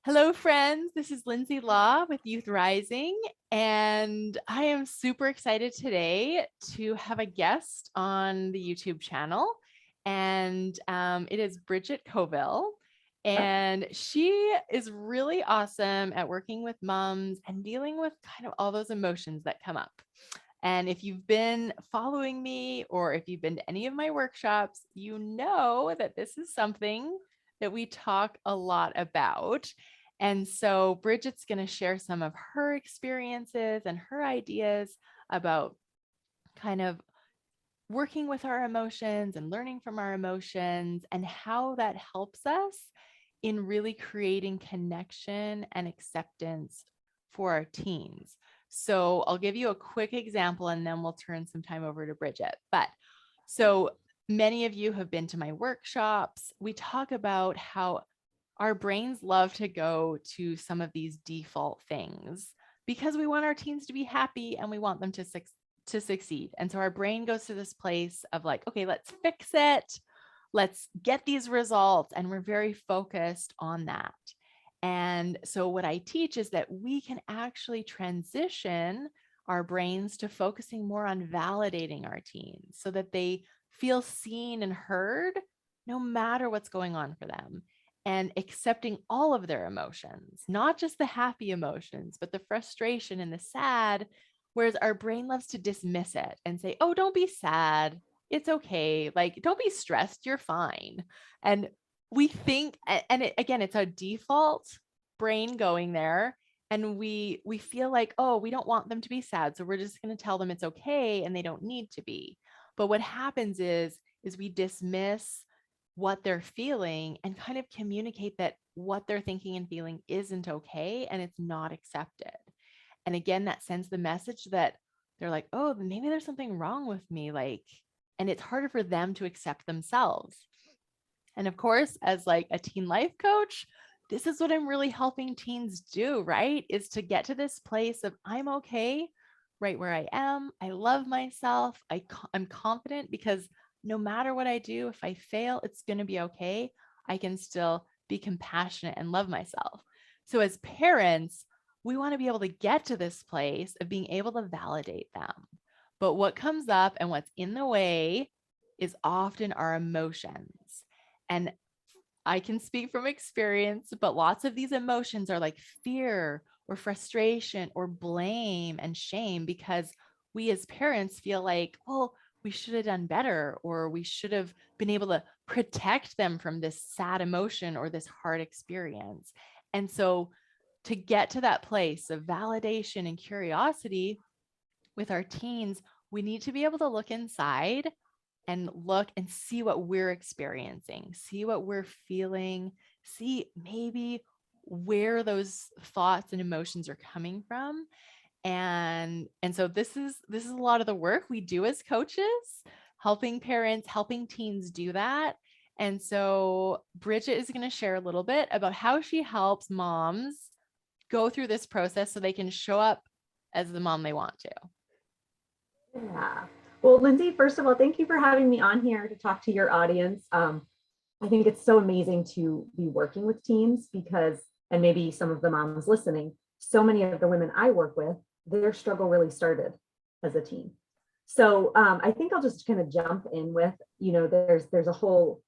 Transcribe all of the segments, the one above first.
Hello, friends. This is Lindsay Law with Youth Rising, and I am super excited today to have a guest on the YouTube channel, and it is Bridget Covill, and she is really awesome at working with moms and dealing with kind of all those emotions that come up. And if you've been following me or if you've been to any of my workshops, you know that this is something that we talk a lot about. And so Bridget's going to share some of her experiences and her ideas about kind of working with our emotions and learning from our emotions and how that helps us in really creating connection and acceptance for our teens. So I'll give you a quick example and then we'll turn some time over to Bridget. But so many of you have been to my workshops. We talk about how our brains love to go to some of these default things because we want our teens to be happy and we want them to succeed. And so our brain goes to this place of like, okay, let's fix it. Let's get these results. And we're very focused on that. And so what I teach is that we can actually transition our brains to focusing more on validating our teens so that they feel seen and heard no matter what's going on for them, and accepting all of their emotions, not just the happy emotions, but the frustration and the sad. Whereas our brain loves to dismiss it and say, oh, don't be sad. It's okay. Like, don't be stressed. You're fine. And we think, and again, it's our default brain going there. And we feel like, oh, we don't want them to be sad. So we're just going to tell them it's okay and they don't need to be. But what happens is we dismiss what they're feeling and kind of communicate that what they're thinking and feeling isn't okay and it's not accepted. And again, that sends the message that they're like, oh, maybe there's something wrong with me. Like, and it's harder for them to accept themselves. And of course, as like a teen life coach, this is what I'm really helping teens do, right? Is to get to this place of I'm okay right where I am. I love myself. I'm confident because no matter what I do, if I fail, it's going to be okay. I can still be compassionate and love myself. So as parents, we want to be able to get to this place of being able to validate them. But what comes up and what's in the way is often our emotions. And I can speak from experience, but lots of these emotions are like fear or frustration or blame and shame because we as parents feel like, well, we should have done better, or we should have been able to protect them from this sad emotion or this hard experience. And so to get to that place of validation and curiosity with our teens, we need to be able to look inside and look and see what we're experiencing, see what we're feeling, see maybe where those thoughts and emotions are coming from. And so this is a lot of the work we do as coaches, helping parents, helping teens do that. And so Bridget is going to share a little bit about how she helps moms go through this process so they can show up as the mom they want to. Yeah. Well, Lindsay, first of all, thank you for having me on here to talk to your audience. I think it's so amazing to be working with teens because, and maybe some of the moms listening, so many of the women I work with, their struggle really started as a teen. So I think I'll just kind of jump in with, there's a whole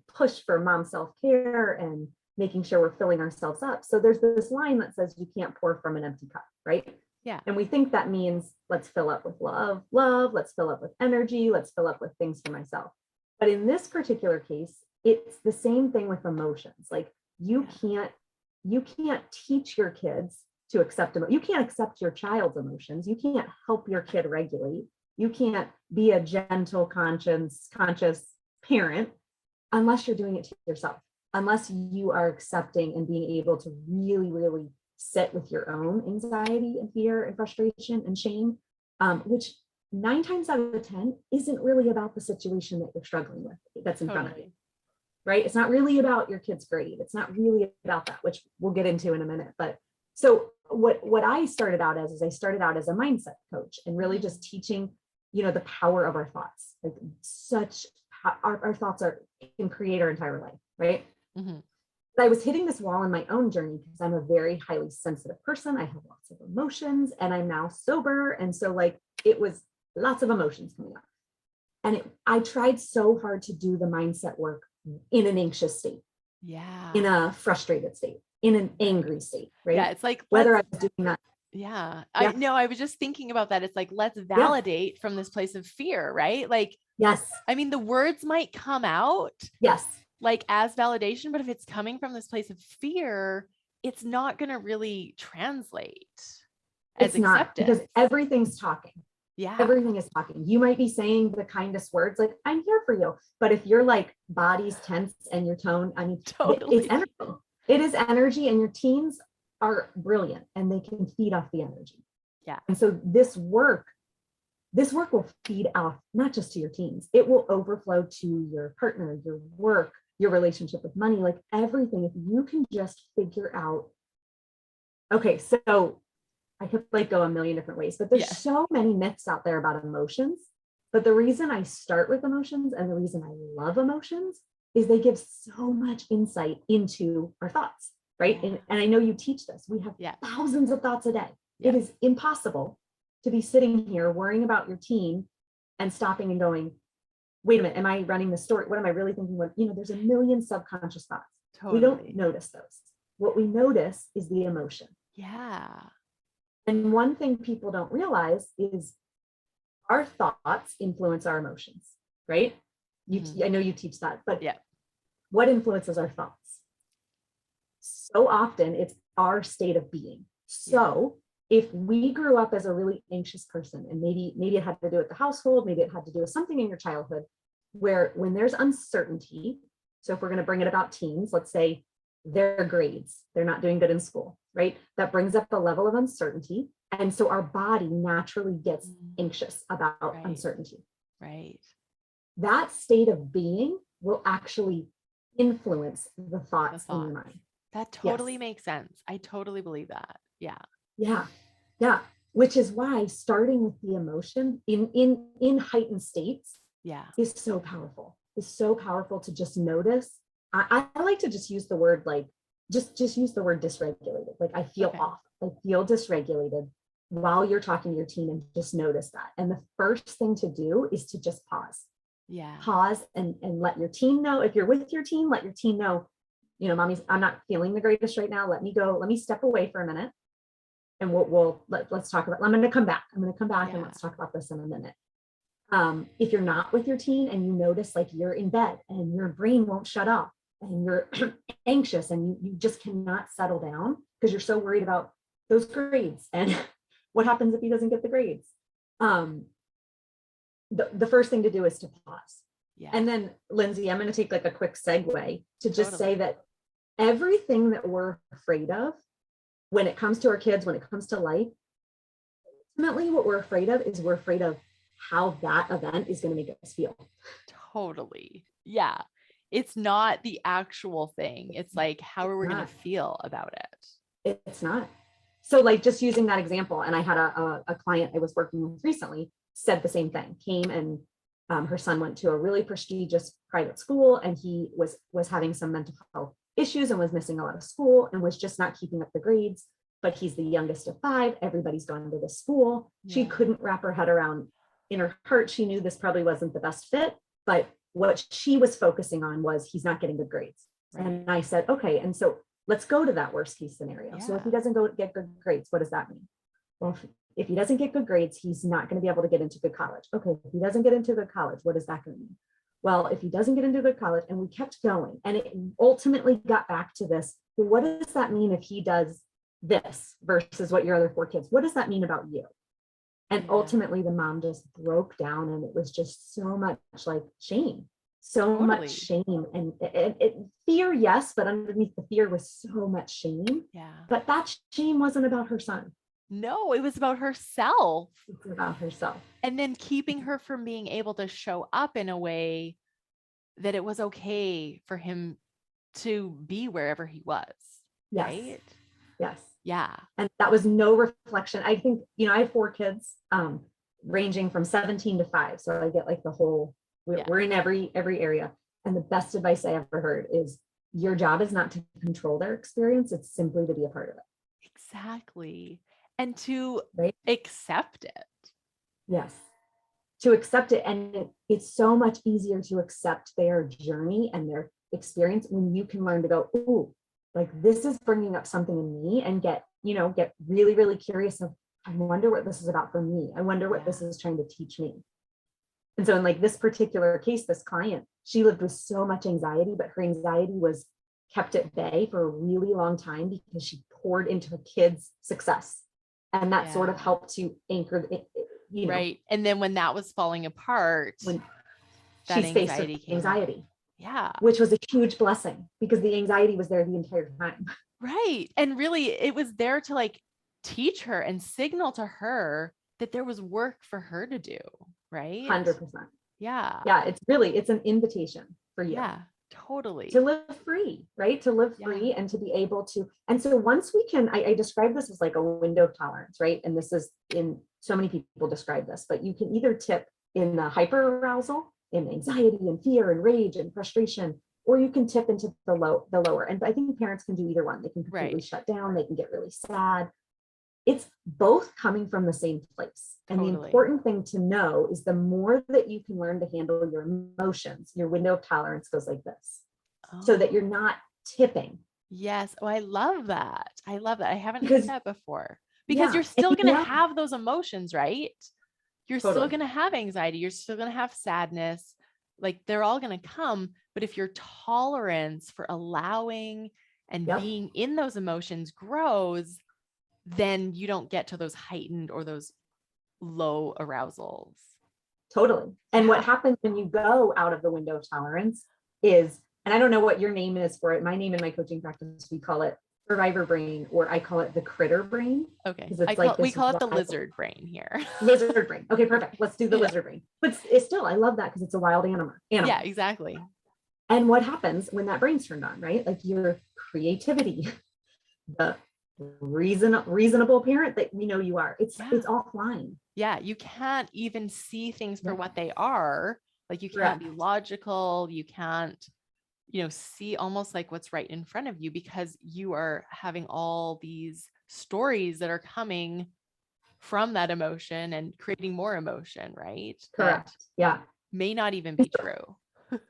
push for mom self-care and making sure we're filling ourselves up. So there's this line that says you can't pour from an empty cup, right? Yeah. And we think that means let's fill up with love, let's fill up with energy, let's fill up with things for myself. But in this particular case, it's the same thing with emotions. Like you can't teach your kids to accept them. You can't accept your child's emotions. You can't help your kid regulate. You can't be a gentle, conscious parent unless you're doing it to yourself, unless you are accepting and being able to really, really sit with your own anxiety and fear and frustration and shame, which 9 times out of 10 isn't really about the situation that you're struggling with that's in front of you, right? It's not really about your kid's grade. It's not really about that, which we'll get into in a minute. But so what I started out as is I started out as a mindset coach and really just teaching, the power of our thoughts. Like our thoughts can create our entire life, right? Mm-hmm. I was hitting this wall in my own journey because I'm a very highly sensitive person. I have lots of emotions and I'm now sober. And so like it was lots of emotions coming up. And I tried so hard to do the mindset work in an anxious state, in a frustrated state, in an angry state, right? Yeah, it's like whether I was doing that. Yeah. Yeah. I know. I was just thinking about that. It's like, let's Yeah. validate from this place of fear, right? Like, Yes. I mean, the words might come out Yes. like as validation, but if it's coming from this place of fear, it's not going to really translate as It's not, acceptance. because everything's talking. Yeah. Everything is talking. You might be saying the kindest words, like, I'm here for you. But if your like body's tense and your tone, I mean, Totally. it's energy. It is energy, and your teens are brilliant and they can feed off the energy. Yeah. And so this work will feed off not just to your teens, it will overflow to your partner, your work, your relationship with money, like everything. If you can just figure out, okay, so I could like go a million different ways, but there's so many myths out there about emotions. But the reason I start with emotions and the reason I love emotions is they give so much insight into our thoughts, right? And I know you teach this. We have thousands of thoughts a day. It is impossible to be sitting here worrying about your teen and stopping and going, wait a minute, am I running the story? What am I really thinking? What, there's a million subconscious thoughts. Totally. We don't notice those. What we notice is the emotion. Yeah. And one thing people don't realize is our thoughts influence our emotions, right? I know you teach that, but what influences our thoughts? So often it's our state of being. So if we grew up as a really anxious person, and maybe it had to do with the household, maybe it had to do with something in your childhood, where when there's uncertainty, so if we're going to bring it about teens, let's say their grades, they're not doing good in school, right? That brings up a level of uncertainty. And so our body naturally gets anxious about uncertainty. Right. That state of being will actually influence the thoughts in your mind. That totally makes sense. I totally believe that. Yeah. Yeah. Yeah. Which is why starting with the emotion in heightened states is so powerful. It's so powerful to just notice. I like to just use the word like, just use the word dysregulated. Like I feel off. I feel dysregulated while you're talking to your teen, and just notice that. And the first thing to do is to just pause. Yeah. Pause and let your teen know. If you're with your teen, let your teen know, mommy's, I'm not feeling the greatest right now. Let me step away for a minute. And let's talk about, I'm going to come back and let's talk about this in a minute. If you're not with your teen and you notice like you're in bed and your brain won't shut off and you're anxious and you just cannot settle down because you're so worried about those grades and what happens if he doesn't get the grades. The first thing to do is to pause. Yeah. And then Lindsay, I'm going to take like a quick segue to just say that everything that we're afraid of when it comes to our kids, when it comes to life, ultimately what we're afraid of is we're afraid of how that event is going to make us feel. Totally. Yeah. It's not the actual thing. It's like, how are we going to feel about it? It's not. So like just using that example, and I had a client I was working with recently said the same thing, came and her son went to a really prestigious private school and he was having some mental health issues and was missing a lot of school and was just not keeping up the grades, but he's the youngest of 5. Everybody's gone to this school. She couldn't wrap her head around. In her heart, she knew this probably wasn't the best fit, but what she was focusing on was he's not getting good grades. Right. And I said, okay, and so let's go to that worst case scenario. So if he doesn't get good grades, what does that mean? Well, if he doesn't get good grades, he's not going to be able to get into good college. Okay, if he doesn't get into good college, what is that going to mean? Well, if he doesn't get into good college, and we kept going, and it ultimately got back to this, well, what does that mean if he does this versus what your other 4 kids, what does that mean about you? And ultimately the mom just broke down, and it was just so much like shame, much shame and fear. Yes. But underneath the fear was so much shame. Yeah. But that shame wasn't about her son. No, it was about herself. It's about herself. And then keeping her from being able to show up in a way that it was okay for him to be wherever he was. Yes. Right? Yes. Yeah. And that was no reflection. I think, I have 4 kids, ranging from 17 to 5. So I get like the whole, we're in every area. And the best advice I ever heard is your job is not to control their experience. It's simply to be a part of it. Exactly. And to Right. accept it. Yes. To accept it. And it's so much easier to accept their journey and their experience when you can learn to go, ooh, like this is bringing up something in me, and get really, really curious of, I wonder what this is about for me. I wonder what this is trying to teach me. And so in like this particular case, this client, she lived with so much anxiety, but her anxiety was kept at bay for a really long time because she poured into her kids' success. And that sort of helped to anchor it, right. And then when that was falling apart, when that she faced anxiety. Yeah. Which was a huge blessing because the anxiety was there the entire time. Right. And really it was there to like teach her and signal to her that there was work for her to do. Right. 100%. Yeah. Yeah. It's an invitation for you. Yeah, totally. To live free, right? To live free and to be able to. And so once we can, I describe this as like a window of tolerance, right? And this is in so many people describe this, but you can either tip in the hyperarousal, in anxiety and fear and rage and frustration, or you can tip into the lower. And I think parents can do either one. They can completely shut down. They can get really sad. It's both coming from the same place. And the important thing to know is the more that you can learn to handle your emotions, your window of tolerance goes like this, so that you're not tipping. Yes. Oh, I love that. I love that. I haven't heard that before, because you're still and going to have those emotions, right? You're still going to have anxiety. You're still going to have sadness. Like they're all going to come. But if your tolerance for allowing and being in those emotions grows, then you don't get to those heightened or those low arousals. Totally. And what happens when you go out of the window of tolerance is, and I don't know what your name is for it. My name in my coaching practice, we call it survivor brain, or I call it the critter brain. Okay. We call it the lizard brain here. Lizard brain. Okay, perfect. Let's do the lizard brain. But it's still, I love that because it's a wild animal. Yeah, exactly. And what happens when that brain's turned on, right? Like your creativity, the reasonable parent that we know you are, it's offline. Yeah, you can't even see things for what they are. Like you can't be logical. You can't, see almost like what's right in front of you, because you are having all these stories that are coming from that emotion and creating more emotion, right? Correct. That may not even be true.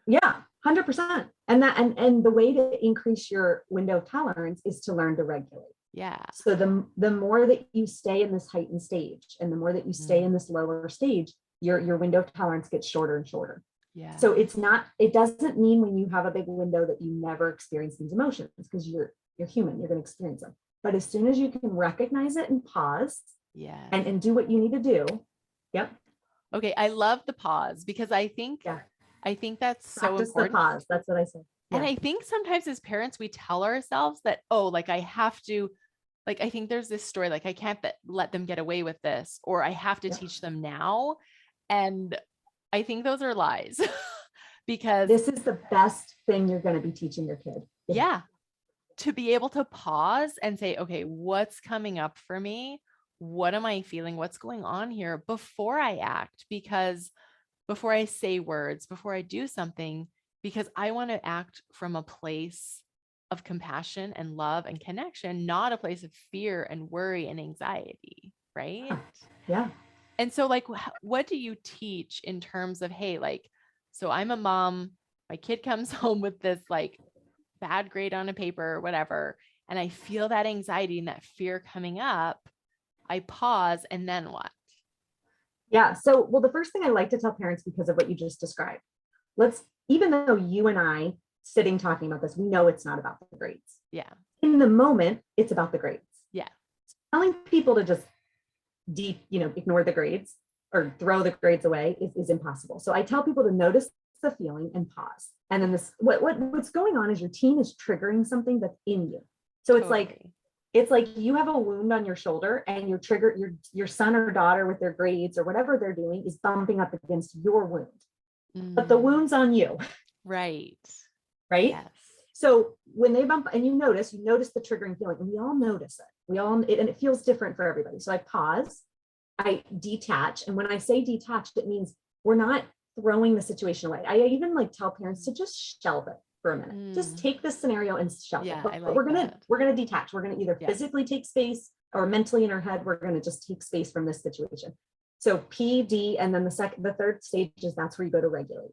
Yeah, 100%. And the way to increase your window of tolerance is to learn to regulate. Yeah. So the more that you stay in this heightened stage, and the more that you stay in this lower stage, your window of tolerance gets shorter and shorter. Yeah. So it doesn't mean when you have a big window that you never experience these emotions, because you're human, you're going to experience them. But as soon as you can recognize it and pause, and do what you need to do. Yep. Okay. I love the pause, because I think that's so important. The pause. That's what I say. Yeah. And I think sometimes as parents, we tell ourselves that, oh, like I have to, like, I think there's this story, like I can't let them get away with this, or I have to teach them now. And I think those are lies, because this is the best thing you're going to be teaching your kid. Yeah. To be able to pause and say, okay, what's coming up for me? What am I feeling? What's going on here before I act? Because before I say words, before I do something, because I want to act from a place of compassion and love and connection, not a place of fear and worry and anxiety. Right. Yeah. And so like, what do you teach in terms of, hey, like, so I'm a mom, my kid comes home with this like bad grade on a paper or whatever, and I feel that anxiety and that fear coming up, I pause, and then what? Yeah. So, well, the first thing I like to tell parents, because of what you just described, even though you and I sitting talking about this, we know it's not about the grades. Yeah. In the moment, it's about the grades. Yeah. Telling people to just ignore the grades or throw the grades away is impossible. So I tell people to notice the feeling and pause. And then what's going on is your teen is triggering something that's in you. So it's like you have a wound on your shoulder, and your son or daughter with their grades or whatever they're doing is bumping up against your wound. But the wound's on you. Right. Yes. So when they bump and you notice the triggering feeling, and we all notice it. And it feels different for everybody. So I pause, I detach. And when I say detached, it means we're not throwing the situation away. I even tell parents to just shelve it. for a minute. Just take this scenario and shelf it. But I like we're that. gonna detach. We're gonna either physically take space or mentally in our head, we're gonna just take space from this situation. So P, D, and then the third stage is that's where you go to regulate.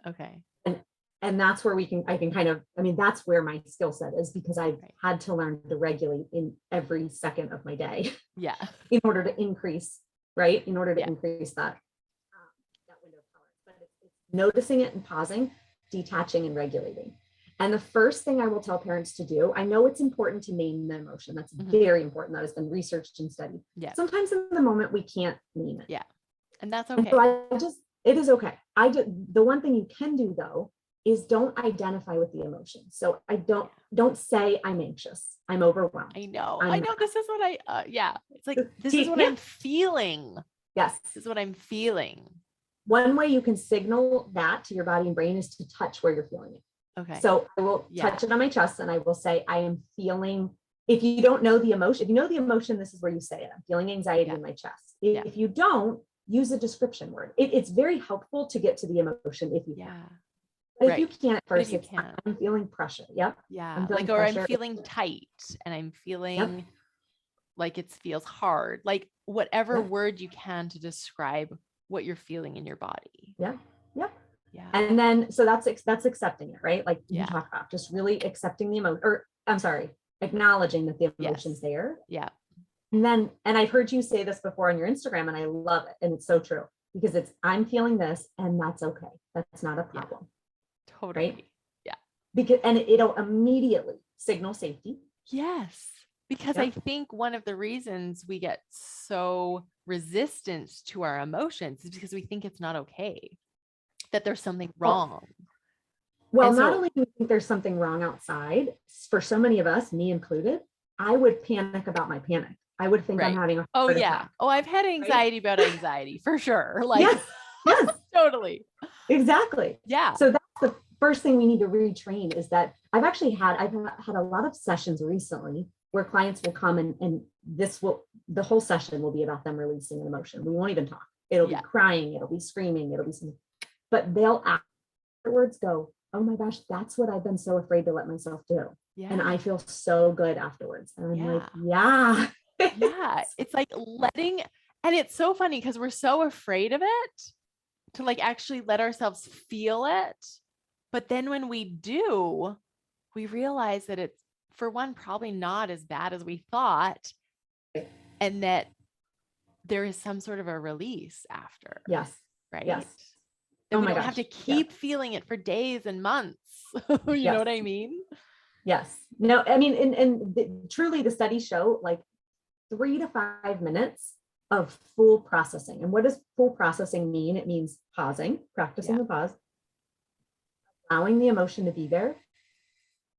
Okay. And that's where I can kind of, I mean, that's where my skill set is, because I've had to learn to regulate in every second of my day. Yeah. In order to increase, right? In order to increase that window of tolerance. But it's noticing it and pausing, detaching and regulating. And the first thing I will tell parents to do, I know it's important to name the emotion. That's very important. That has been researched and studied. Yeah. Sometimes in the moment we can't name it. Yeah. And that's okay. And so it is okay. The one thing you can do though, is don't identify with the emotion. So don't say I'm anxious, I'm overwhelmed. I know. This is what it's like, this is what I'm feeling. Yes. This is what I'm feeling. One way you can signal that to your body and brain is to touch where you're feeling it. Okay. So I will touch it on my chest and I will say, I am feeling, if you don't know the emotion, if you know the emotion, this is where you say it. I'm feeling anxiety in my chest. If you don't, use a description word. It's very helpful to get to the emotion if you can. But if you can't at first, I'm feeling pressure. Yep. Yeah. I'm feeling tight and I'm feeling like it feels hard. Like whatever word you can to describe what you're feeling in your body. Yeah. Yep. Yeah. And then, so that's accepting it, right? Like you talk about just really accepting the emotion, or I'm sorry, acknowledging that the emotion's there. Yeah. And I've heard you say this before on your Instagram and I love it. And it's so true, because I'm feeling this and that's okay. That's not a problem. Totally. Right? Yeah. And it'll immediately signal safety. Yes. Because I think one of the reasons we get so resistant to our emotions is because we think it's not okay, that there's something wrong. Well, not only do we think there's something wrong outside, for so many of us, me included, I would panic about my panic. I would think I'm having a heart attack. Oh, I've had anxiety about anxiety for sure. Like, yes. Totally. Exactly. Yeah. So that's the first thing we need to retrain, is that I've had a lot of sessions recently where clients will come and the whole session will be about them releasing an emotion. We won't even talk. It'll be crying, it'll be screaming, it'll be something, but they'll afterwards go, oh my gosh, that's what I've been so afraid to let myself do. Yeah. And I feel so good afterwards. And I'm like, yeah. It's like and it's so funny because we're so afraid of it to like actually let ourselves feel it. But then when we do, we realize that it's, for one, probably not as bad as we thought. And that there is some sort of a release after. Yes. Right. Yes. And we don't have to keep feeling it for days and months. You know what I mean? Yes. No, I mean, and truly the studies show like 3 to 5 minutes of full processing. And what does full processing mean? It means pausing, practicing the pause, allowing the emotion to be there.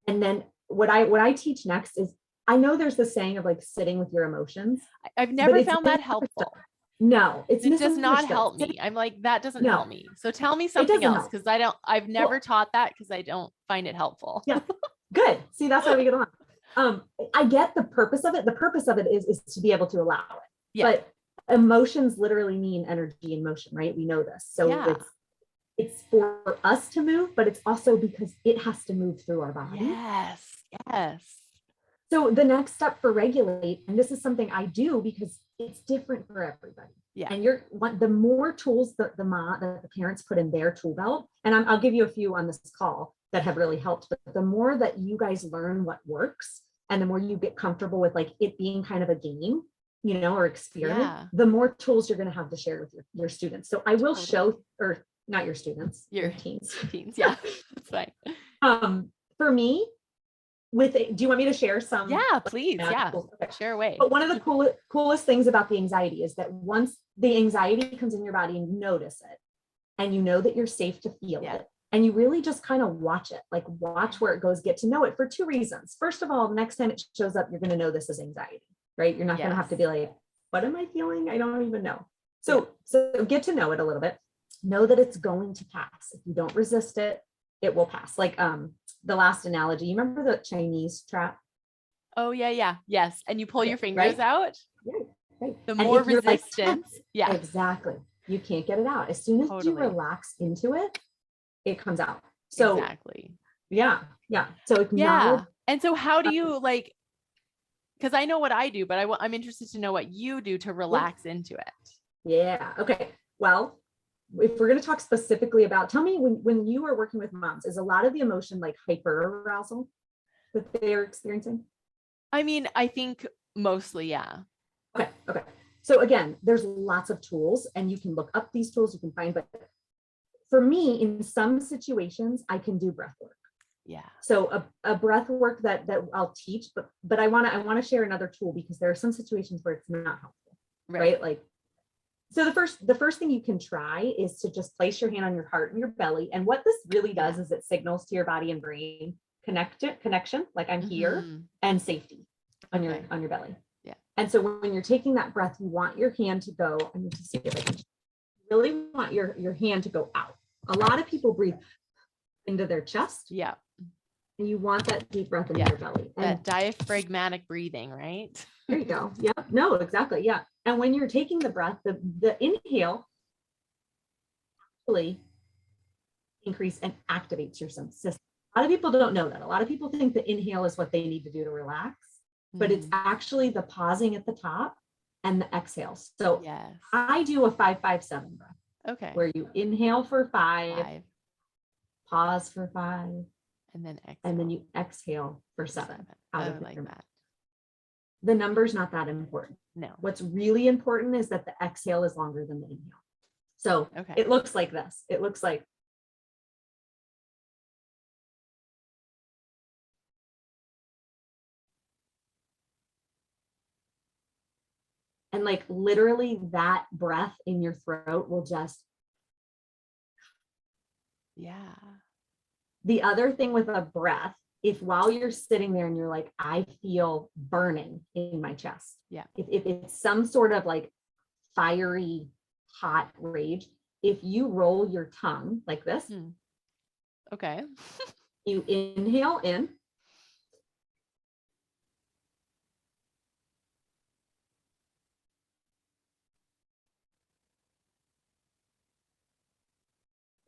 And then what I teach next is, I know there's this saying of like sitting with your emotions. I've never found that helpful. No, it does not help me. I'm like, that doesn't help me. So tell me something else, because I've never taught that, because I don't find it helpful. Yeah. Good. See, that's why we get along. I get the purpose of it. The purpose of it is to be able to allow it. Yeah. But emotions literally mean energy in motion, right? We know this. So it's for us to move, but it's also because it has to move through our body. Yes. Yes. So the next step for regulate, and this is something I do because it's different for everybody. Yeah. And the more tools that the parents put in their tool belt, and I'll give you a few on this call that have really helped, but the more that you guys learn what works, and the more you get comfortable with like it being kind of a game, or experiment, the more tools you're going to have to share with your students. So I will show, or not your students, your teens. Teens. Yeah. That's fine. For me, do you want me to share some? Yeah, please. Yeah. Okay. Share away. But one of the coolest things about the anxiety is that once the anxiety comes in your body and you notice it, and you know that you're safe to feel it, and you really just kind of watch it, like watch where it goes, get to know it for 2 reasons. First of all, the next time it shows up, you're going to know this is anxiety, right? You're not going to have to be like, what am I feeling? I don't even know. So get to know it a little bit. Know that it's going to pass. If you don't resist it, it will pass. Like the last analogy, you remember the Chinese trap? Oh yeah. Yes. And you pull your fingers out. Right. The more resistance. Like, exactly. You can't get it out. As soon as you relax into it, it comes out. So Yeah. Yeah. So acknowledge. Yeah. And so how do you like, because I know what I do, but I'm interested to know what you do to Yeah. relax into it. Yeah. Okay. Well, if we're going to talk specifically about, tell me when you are working with moms, is a lot of the emotion like hyper arousal that they're experiencing? I mean, I think mostly, yeah. Okay. Okay. So again, there's lots of tools and you can look up these tools, you can find, but for me, in some situations, I can do breath work. Yeah. So a breath work that I'll teach, but I want to share another tool because there are some situations where it's not helpful, right? Like, so the first thing you can try is to just place your hand on your heart and your belly. And what this really does is it signals to your body and brain connection, like I'm here, and safety on your belly. Yeah. And so when you're taking that breath, you want your hand to go, I need to see if I can really want your hand to go out. A lot of people breathe into their chest. Yeah. And you want that deep breath into your belly. And that diaphragmatic breathing, right? There you go. Yeah. No, exactly. Yeah. And when you're taking the breath, the inhale actually increase and activates your system. A lot of people don't know that. A lot of people think the inhale is what they need to do to relax, but it's actually the pausing at the top and the exhale. So I do a 5-5-7 breath. Okay. Where you inhale for 5, pause for 5, and then exhale. And then you exhale for 7 out of like that. The number's not that important. No. What's really important is that the exhale is longer than the inhale. So it looks like this. It looks like and like literally that breath in your throat will just. Yeah. The other thing with a breath, if while you're sitting there and you're like, I feel burning in my chest. Yeah. If it's some sort of like fiery, hot rage, if you roll your tongue like this. Okay. You inhale in.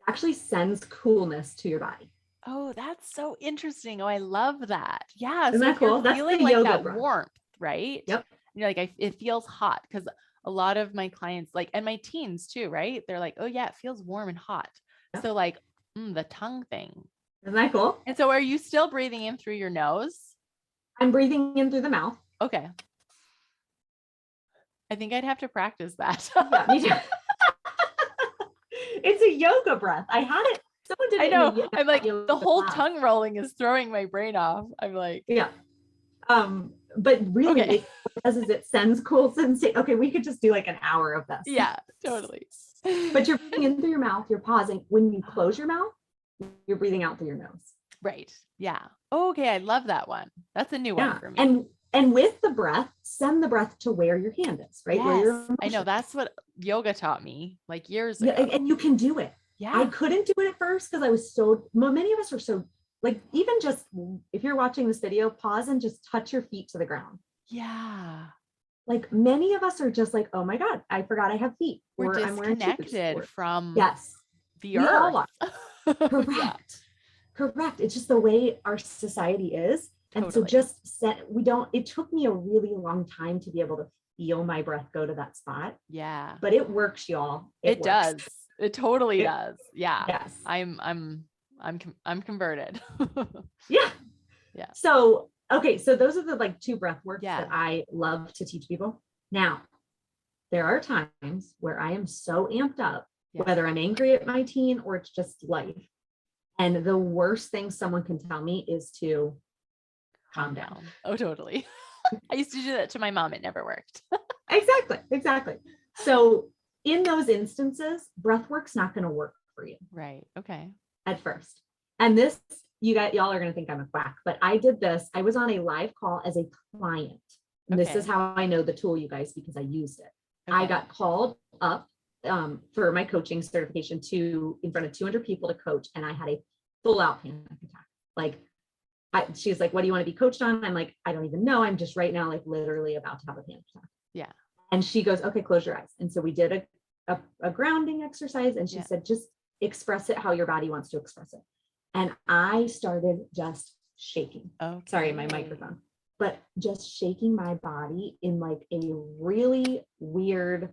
Actually sends coolness to your body. Oh, that's so interesting. Oh, I love that. Yeah. Isn't so that cool? That's feeling like that breath. Warmth, right? Yep. You're like, it feels hot because a lot of my clients, like, and my teens too, right? They're like, oh yeah, it feels warm and hot. Yep. So like the tongue thing. Isn't that cool? And so are you still breathing in through your nose? I'm breathing in through the mouth. Okay. I think I'd have to practice that. Yeah, me too. It's a yoga breath. I had it. Someone did it. I know. I'm like, the whole tongue rolling is throwing my brain off. I'm like, yeah. But really, what it does is it sends cool sensation. Okay, we could just do like an hour of this. Yeah, totally. But you're breathing in through your mouth. You're pausing. When you close your mouth, you're breathing out through your nose. Right. Yeah. Oh, okay. I love that one. That's a new one for me. And with the breath, send the breath to where your hand is, right? Yes, where I know. That's what yoga taught me like years ago. Yeah, and you can do it. Yeah. I couldn't do it at first because I was many of us were so like, even just if you're watching this video, pause and just touch your feet to the ground. Yeah. Like many of us are just like, oh my God, I forgot I have feet. We're disconnected from the earth. All are. Correct. Yeah. Correct. It's just the way our society is. And so it took me a really long time to be able to feel my breath go to that spot. Yeah. But it works, y'all. It does. It totally does. Yeah. Yes. I'm converted. Yeah. Yeah. So, okay. So those are the like 2 breath works that I love to teach people. Now, there are times where I am so amped up, whether I'm angry at my teen or it's just life. And the worst thing someone can tell me is to calm down. Oh, totally. I used to do that to my mom. It never worked. Exactly. So in those instances, breath work's not going to work for you. Right. Okay. At first. And this, y'all are going to think I'm a quack, but I did this. I was on a live call as a client. And this is how I know the tool, you guys, because I used it. Okay. I got called up for my coaching certification in front of 200 people to coach. And I had a full out panic attack. Like, she's like, what do you want to be coached on? I'm like, I don't even know. I'm just right now, like literally about to have a panic attack. Yeah. And she goes, okay, close your eyes. And so we did a grounding exercise. And she said, just express it how your body wants to express it. And I started just shaking. Okay. Sorry, my microphone. But just shaking my body in like a really weird,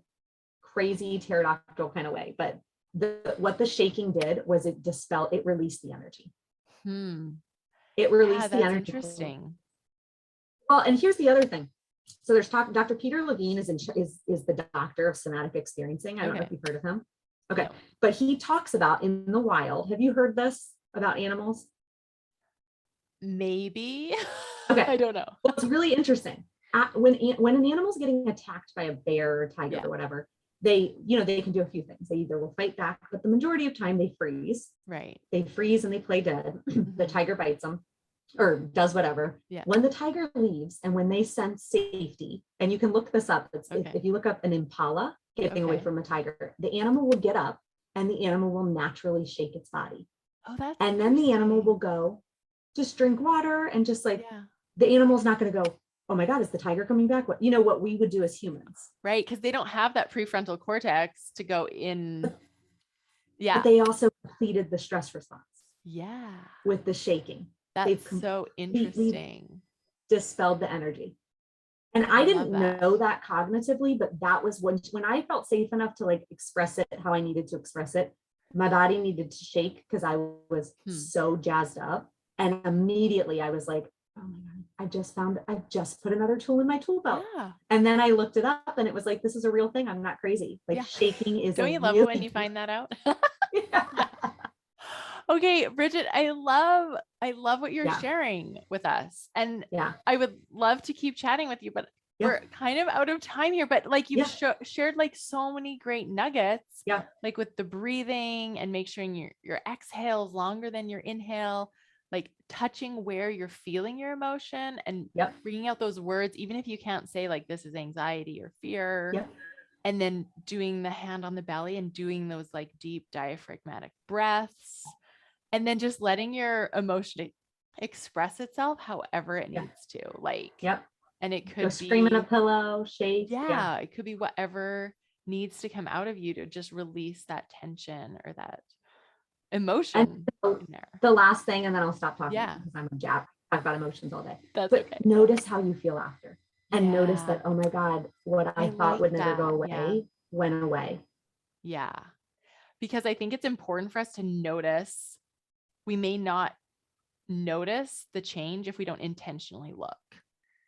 crazy pterodactyl kind of way. But what the shaking did was it released the energy. It released the energy. Interesting. Well, and here's the other thing. So there's Dr. Peter Levine is the doctor of somatic experiencing. I don't know if you've heard of him. Okay. No. But he talks about in the wild. Have you heard this about animals? Maybe. Okay. I don't know. Well, it's really interesting. When an animal's getting attacked by a bear or tiger or whatever, they can do a few things. They either will fight back, but the majority of time they freeze. Right. They freeze and they play dead. The tiger bites them or does whatever. Yeah. When the tiger leaves and when they sense safety, and you can look this up, if you look up an impala getting away from a tiger, the animal will get up and the animal will naturally shake its body. Oh, that's and then the animal will go just drink water and just like the animal's not going to go, oh my God, is the tiger coming back? What we would do as humans. Right. Because they don't have that prefrontal cortex to go in. Yeah. But they also completed the stress response. Yeah. With the shaking. That's so interesting. Dispelled the energy. And I didn't know that cognitively, but that was when I felt safe enough to like express it how I needed to express it. My body needed to shake because I was so jazzed up. And immediately I was like, oh my God, I've just put another tool in my tool belt. Yeah. And then I looked it up and it was like, this is a real thing. I'm not crazy. Like shaking is Don't you love it when you find that out? Okay, Bridget, I love what you're sharing with us. And I would love to keep chatting with you, but we're kind of out of time here. But like you've shared like so many great nuggets, like with the breathing and make sure your exhale is longer than your inhale, like touching where you're feeling your emotion and bringing out those words, even if you can't say like this is anxiety or fear. And then doing the hand on the belly and doing those like deep diaphragmatic breaths. And then just letting your emotion express itself however it needs to. Like, and it could be scream in a pillow, shake. Yeah, it could be whatever needs to come out of you to just release that tension or that emotion in there. The last thing, and then I'll stop talking because I'm a jab. Talk about emotions all day. That's but okay. Notice how you feel after. And notice that, oh my God, what I thought would never go away went away. Yeah. Because I think it's important for us to notice. We may not notice the change if we don't intentionally look.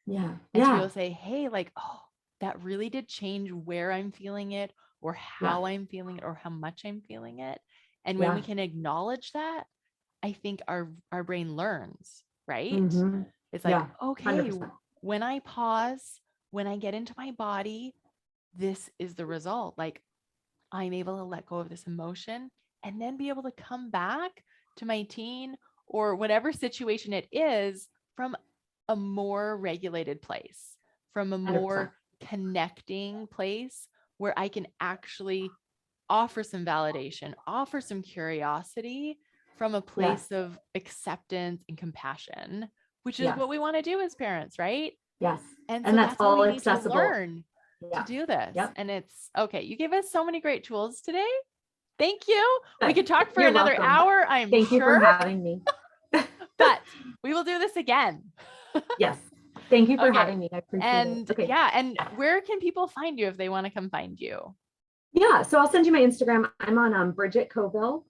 Yeah. And to be able to say, hey, like, oh, that really did change where I'm feeling it or how I'm feeling it or how much I'm feeling it. And when we can acknowledge that, I think our brain learns, right? Mm-hmm. It's like, okay, 100%. When I pause, when I get into my body, this is the result. Like I'm able to let go of this emotion and then be able to come back to my teen or whatever situation it is from a more regulated place, from a more 100%. Connecting place where I can actually offer some validation, offer some curiosity from a place of acceptance and compassion, which is what we want to do as parents, right? Yes. And so that's all accessible. We need to learn to do this. And it's okay. You gave us so many great tools today. Thank you. We could talk for another hour. Thank you for having me. But we will do this again. Yes. Thank you for having me. I appreciate it. Okay. And where can people find you if they want to come find you? Yeah. So I'll send you my Instagram. I'm on Bridget Covill.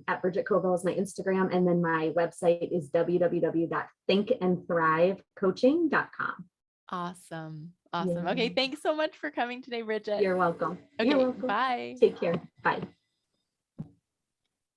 At Bridget Covill is my Instagram. And then my website is www.thinkandthrivecoaching.com. Awesome. Awesome. Okay. Thanks so much for coming today, Bridget. You're welcome. Okay. You're welcome. Bye. Take care. Bye.